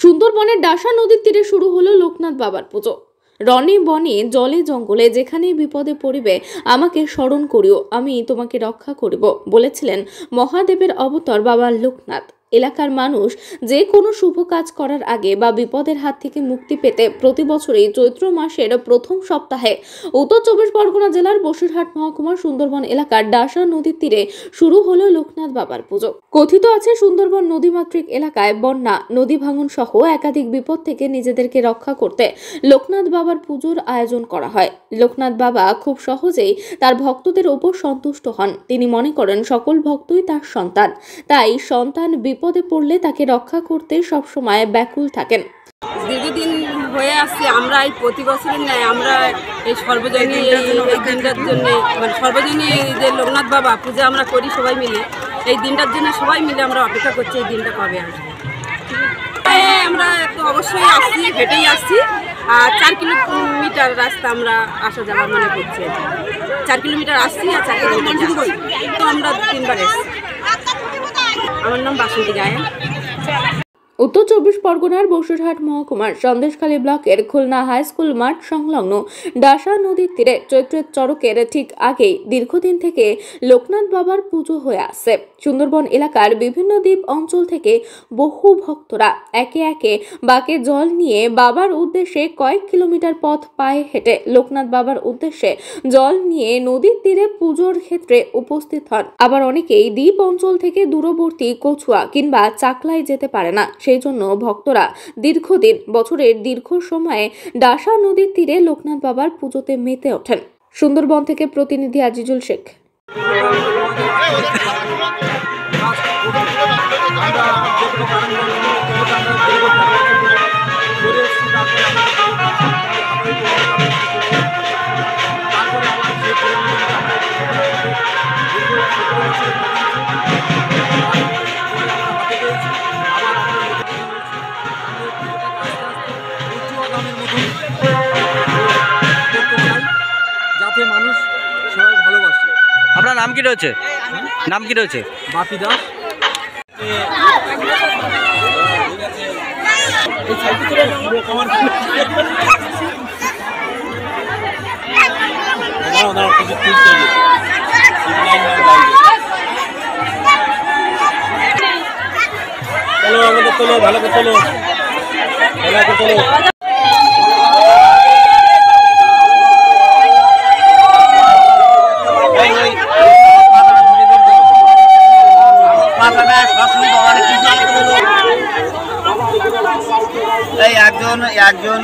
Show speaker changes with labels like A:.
A: সুন্দরবনের ডাসা নদীর তীরে শুরু হলো লোকনাথ বাবার পুজো। রনে বনে জলে জঙ্গলে যেখানেই বিপদে পড়িবে আমাকে স্মরণ করিও, আমি তোমাকে রক্ষা করিব বলেছিলেন মহাদেবের অবতার বাবা লোকনাথ। এলাকার মানুষ যে কোনো শুভ কাজ করার আগে বা বিপদের হাত থেকে মুক্তি পেতে প্রতি বছরই চৈত্র মাসের প্রথম সপ্তাহে উত্তর চব্বিশ পরগনা জেলার বসিরহাট মহকুমার সুন্দরবন এলাকার ডাসা নদীর তীরে শুরু হলো লোকনাথ বাবার পুজো। কথিত আছে সুন্দরবন নদীমাতৃক এলাকায় বন্যা, নদী ভাঙন সহ একাধিক বিপদ থেকে নিজেদেরকে রক্ষা করতে লোকনাথ বাবার পুজোর আয়োজন করা হয়। লোকনাথ বাবা খুব সহজেই তার ভক্তদের উপর সন্তুষ্ট হন। তিনি মনে করেন সকল ভক্তই তার সন্তান, তাই সন্তান বিপদে পড়লে তাকে রক্ষা করতে সবসময় ব্যাকুল থাকেন।
B: দীর্ঘদিন হয়ে আসছে আমরা এই প্রতি বছরের ন্যায় আমরা এই সর্বজনীন এই দিনটার জন্য সর্বজনীন যে লোকনাথ বাবা পূজা আমরা করি সবাই মিলে, এই দিনটার জন্য সবাই মিলে আমরা অপেক্ষা করছি এই দিনটা কবে আসবে। আমরা তো অবশ্যই আসছি, হেঁটেই আসছি, আর 4 কিলোমিটার রাস্তা আমরা আসা যাওয়া মনে করছি। 4 কিলোমিটার আসছি আর 4 কিলোমিটার তো আমরা 3বার এসেছি। আমার নাম বাসন্তী গায়েন।
A: উত্তর চব্বিশ পরগনার বসিরহাট মহকুমার সন্দেশখালী ব্লকের খুলনা হাই স্কুল মাঠ সংলগ্ন ডাসা নদীর তীরে চৈত্রের চড়কের ঠিক আগেই দীর্ঘদিন থেকে লোকনাথ বাবার পুজো হয়ে আসছে। সুন্দরবন এলাকার বিভিন্ন দ্বীপ অঞ্চল থেকে বহু ভক্তরা একে একে বাঁকে জল নিয়ে বাবার উদ্দেশ্যে কয়েক কিলোমিটার পথ পায়ে হেঁটে লোকনাথ বাবার উদ্দেশ্যে জল নিয়ে নদীর তীরে পুজোর ক্ষেত্রে উপস্থিত হন। আবার অনেকেই দ্বীপ অঞ্চল থেকে দূরবর্তী কচুয়া কিংবা চাকলায় যেতে পারে না, সেই জন্য ভক্তরা দীর্ঘদিন বছরের দীর্ঘ সময়ে ডাসা নদীর তীরে লোকনাথ বাবার পুজোতে মেতে ওঠেন। সুন্দরবন থেকে প্রতিনিধি আজিজুল শেখ।
C: যাতে মানুষ সবাই ভালোবাসে।
D: আপনার নাম কি রয়েছে? নাম কি রয়েছে?
C: বাপি দাস। চলো আমাদের চলো, ভালো করে চলো, ভালো করে চলো।
D: একজন